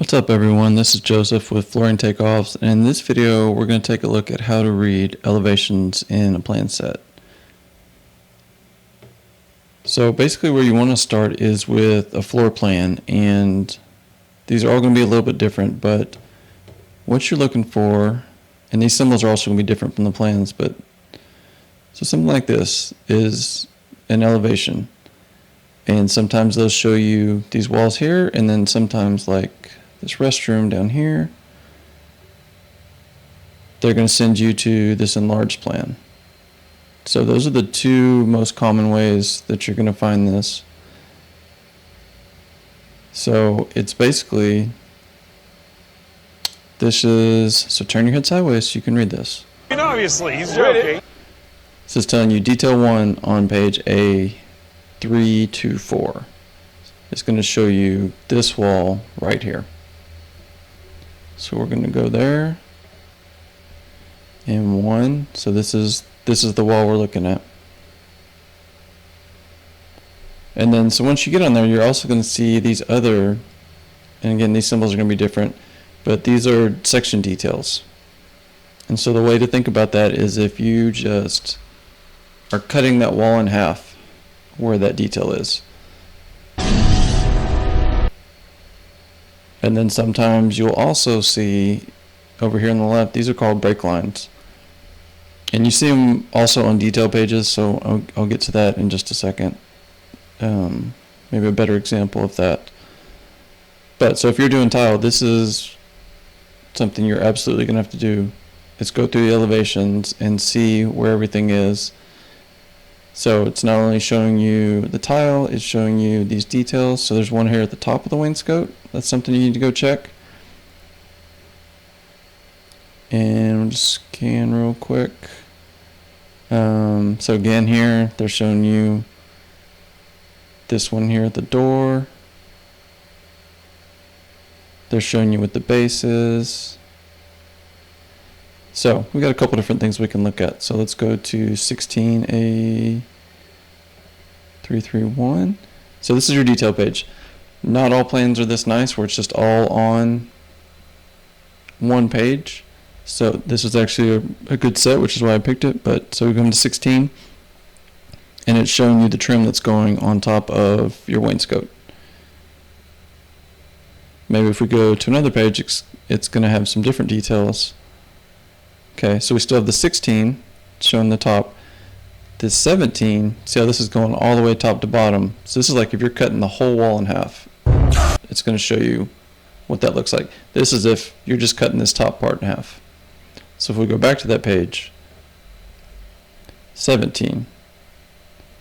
What's up everyone, this is Joseph with Flooring Takeoffs, and in this video we're going to take a look at how to read elevations in a plan set. So basically where you want to start is with a floor plan, and these are all going to be a little bit different, but what you're looking for, and these symbols are also going to be different from the plans, but so something like this is an elevation, and sometimes they'll show you these walls here, and then sometimes like this restroom down here, they're going to send you to this enlarged plan. So those are the two most common ways that you're going to find this. So it's basically, so turn your head sideways so you can read this. And obviously, he's joking. This is telling you detail 1 on page A324. It's going to show you this wall right here. So we're going to go there, and 1. So this is the wall we're looking at. And then so once you get on there, you're also going to see these other, and again these symbols are going to be different, but these are section details. And so the way to think about that is if you just are cutting that wall in half where that detail is. And then sometimes you'll also see over here on the left, these are called break lines. And you see them also on detail pages, so I'll get to that in just a second. Maybe a better example of that. But so if you're doing tile, this is something you're absolutely going to have to do. Is go through the elevations and see where everything is. So it's not only showing you the tile, it's showing you these details. So there's one here at the top of the wainscot. That's something you need to go check. And we'll just scan real quick. So again here, they're showing you this one here at the door. They're showing you what the base is. So we got a couple different things we can look at. So let's go to 16A331. So this is your detail page. Not all plans are this nice where it's just all on one page. So this is actually a good set, which is why I picked it. But so we go to 16, and it's showing you the trim that's going on top of your wainscot. Maybe if we go to another page, it's going to have some different details. Okay, so we still have the 16 showing the top. This 17, see how this is going all the way top to bottom. So this is like if you're cutting the whole wall in half, it's going to show you what that looks like. This is if you're just cutting this top part in half. So if we go back to that page, 17.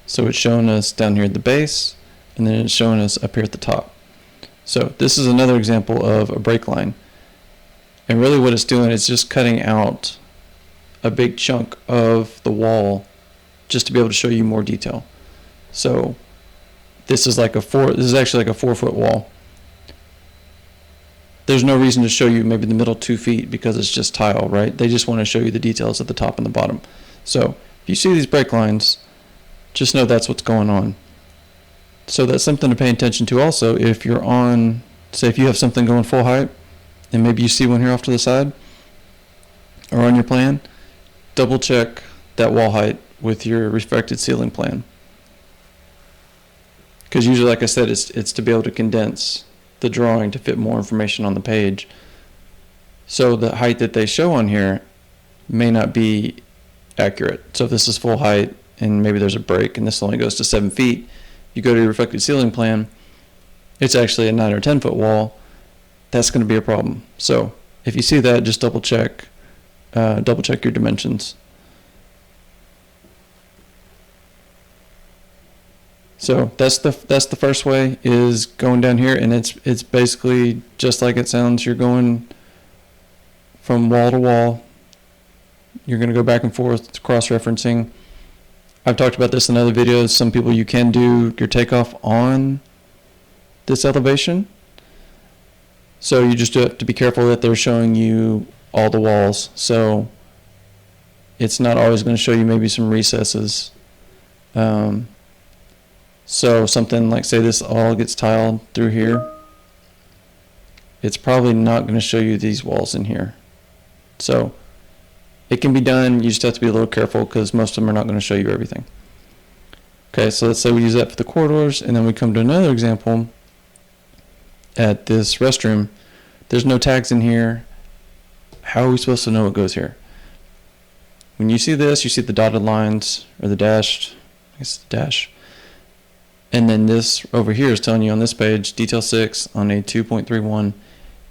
So it's showing us down here at the base, and then it's showing us up here at the top. So this is another example of a break line. And really what it's doing is just cutting out a big chunk of the wall just to be able to show you more detail. So this is actually like a 4-foot wall. There's no reason to show you maybe the middle 2 feet because it's just tile, right? They just want to show you the details at the top and the bottom. So if you see these break lines, just know that's what's going on. So that's something to pay attention to also if you're on, say if you have something going full height, and maybe you see one here off to the side or on your plan, double check that wall height with your reflected ceiling plan. Because usually, like I said, it's to be able to condense the drawing to fit more information on the page. So the height that they show on here may not be accurate. So if this is full height and maybe there's a break and this only goes to 7 feet, you go to your reflected ceiling plan, it's actually a 9 or 10 foot wall. That's going to be a problem. So if you see that, just double check your dimensions. So that's the first way, is going down here, and it's basically just like it sounds. You're going from wall to wall. You're going to go back and forth, cross-referencing. I've talked about this in other videos. Some people, you can do your takeoff on this elevation. So you just have to be careful that they're showing you all the walls. So it's not always going to show you maybe some recesses. So something like, say this all gets tiled through here. it's probably not going to show you these walls in here. So it can be done, you just have to be a little careful because most of them are not going to show you everything. Okay, so let's say we use that for the corridors, and then we come to another example at this restroom. There's no tags in here. How are we supposed to know what goes here? When you see this, you see the dotted lines, or the dashed, I guess the dash. And then this over here is telling you on this page, detail 6 on a 2.31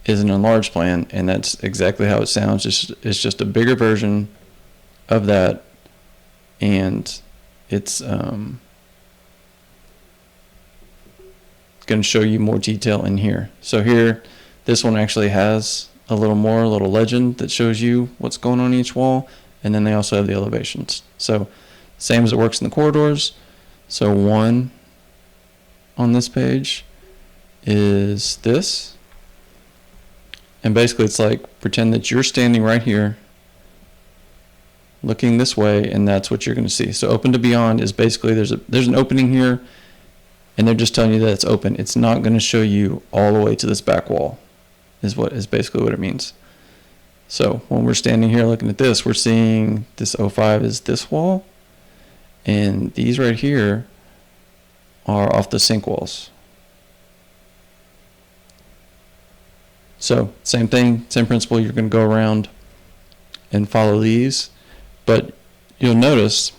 is an enlarged plan, and that's exactly how it sounds. It's just a bigger version of that, and it's going to show you more detail in here. So here, this one actually has a little legend that shows you what's going on each wall, and then they also have the elevations. So same as it works in the corridors. So 1 on this page is this, and basically it's like pretend that you're standing right here looking this way, and that's what you're going to see. So open to beyond is basically there's an opening here, and they're just telling you that it's open. It's not going to show you all the way to this back wall is basically what it means. So when we're standing here looking at this, we're seeing this 05 is this wall, and these right here are off the sink walls. So same thing, same principle, you're going to go around and follow these, but you'll notice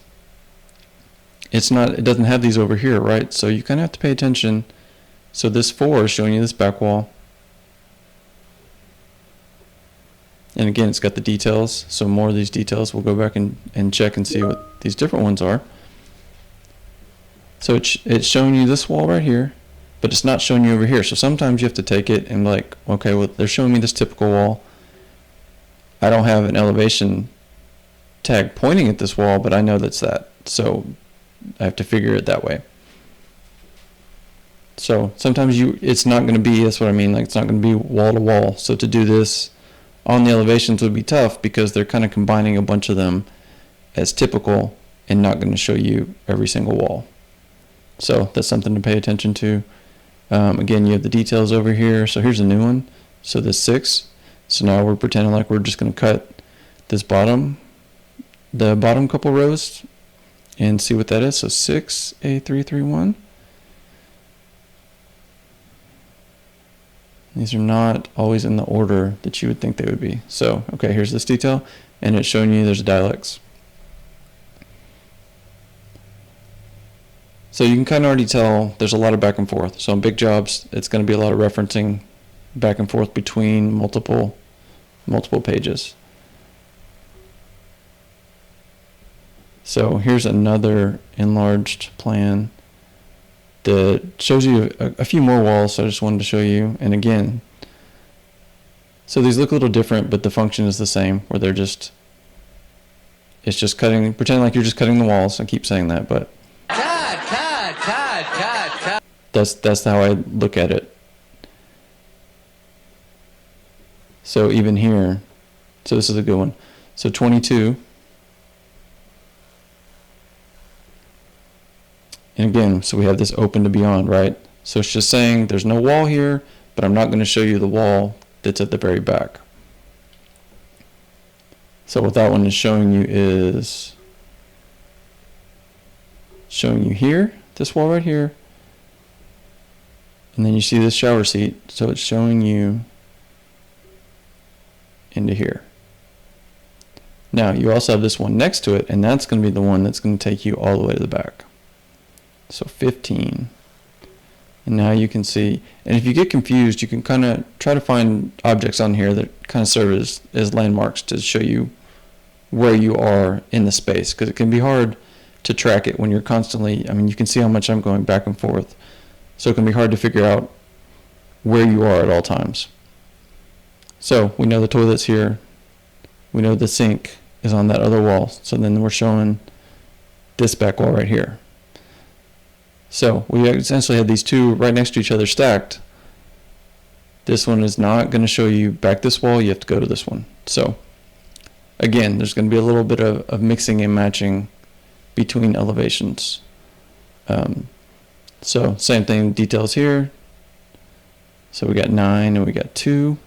it doesn't have these over here, right? So you kind of have to pay attention. So this 4 is showing you this back wall. And again, it's got the details, so more of these details, we'll go back and check and see what these different ones are. So it's showing you this wall right here, but it's not showing you over here. So sometimes you have to take it and like, okay, well, they're showing me this typical wall. I don't have an elevation tag pointing at this wall, but I know that's that. So I have to figure it that way. So sometimes it's not going to be, that's what I mean, like it's not going to be wall to wall. So to do this on the elevations would be tough because they're kind of combining a bunch of them as typical and not going to show you every single wall. So that's something to pay attention to. Again, you have the details over here. So here's a new one. So this 6. So now we're pretending like we're just going to cut this the bottom couple rows and see what that is. So 6A331. These are not always in the order that you would think they would be. So, okay, here's this detail, and it's showing you there's a dialects. So you can kind of already tell there's a lot of back and forth. So on big jobs, it's going to be a lot of referencing back and forth between multiple pages. So here's another enlarged plan that shows you a few more walls, so I just wanted to show you. And again, so these look a little different, but the function is the same, where it's just cutting, pretend like you're just cutting the walls. I keep saying that, but that's how I look at it. So even here, so this is a good one. So 22. And again, so we have this open to beyond, right? So it's just saying there's no wall here, but I'm not going to show you the wall that's at the very back. So what that one is showing you is showing you here, this wall right here, and then you see this shower seat, so it's showing you into here. Now you also have this one next to it, and that's going to be the one that's going to take you all the way to the back. So 15. And now you can see, and if you get confused, you can kind of try to find objects on here that kind of serve as landmarks to show you where you are in the space, because it can be hard to track it when you're constantly, I mean, you can see how much I'm going back and forth. So it can be hard to figure out where you are at all times. So we know the toilet's here. We know the sink is on that other wall. So then we're showing this back wall right here. So we essentially have these two right next to each other stacked. This one is not going to show you back this wall. You have to go to this one. So again, there's going to be a little bit of mixing and matching between elevations. So same thing, details here. So we got 9 and we got 2.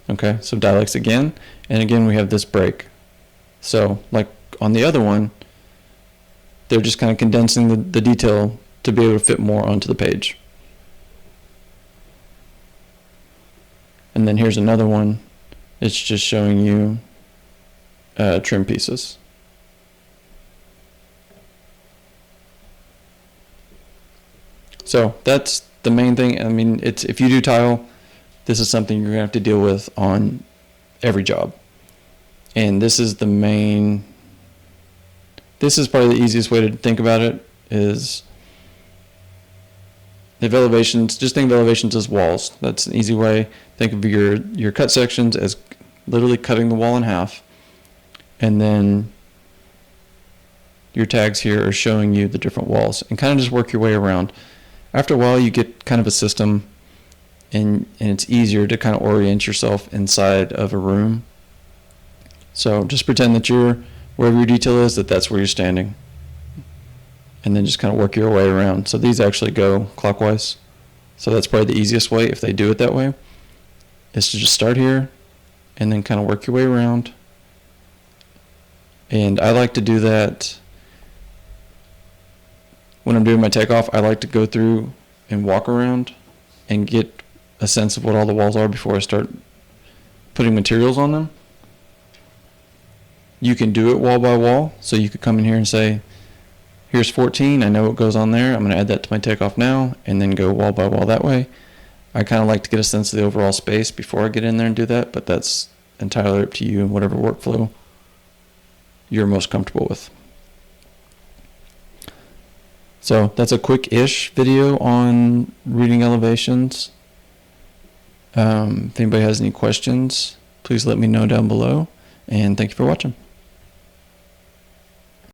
Okay, so dialects again, and again we have this break. So like on the other one, they're just kind of condensing the detail to be able to fit more onto the page. And then here's another one. It's just showing you trim pieces. So that's the main thing. I mean, it's if you do tile, this is something you're gonna have to deal with on every job. And this is the main, this is probably the easiest way to think about it, is if elevations, just think of elevations as walls. That's an easy way. Think of your cut sections as literally cutting the wall in half, and then your tags here are showing you the different walls, and kind of just work your way around. After a while you get kind of a system, and it's easier to kind of orient yourself inside of a room. So just pretend that you're, wherever your detail is, that's where you're standing. And then just kind of work your way around. So these actually go clockwise. So that's probably the easiest way, if they do it that way, is to just start here and then kind of work your way around. And I like to do that when I'm doing my takeoff. I like to go through and walk around and get a sense of what all the walls are before I start putting materials on them. You can do it wall by wall, so you could come in here and say, here's 14, I know what goes on there, I'm going to add that to my takeoff now, and then go wall by wall that way. I kind of like to get a sense of the overall space before I get in there and do that, but that's entirely up to you and whatever workflow you're most comfortable with. So that's a quick-ish video on reading elevations. If anybody has any questions, please let me know down below, and thank you for watching.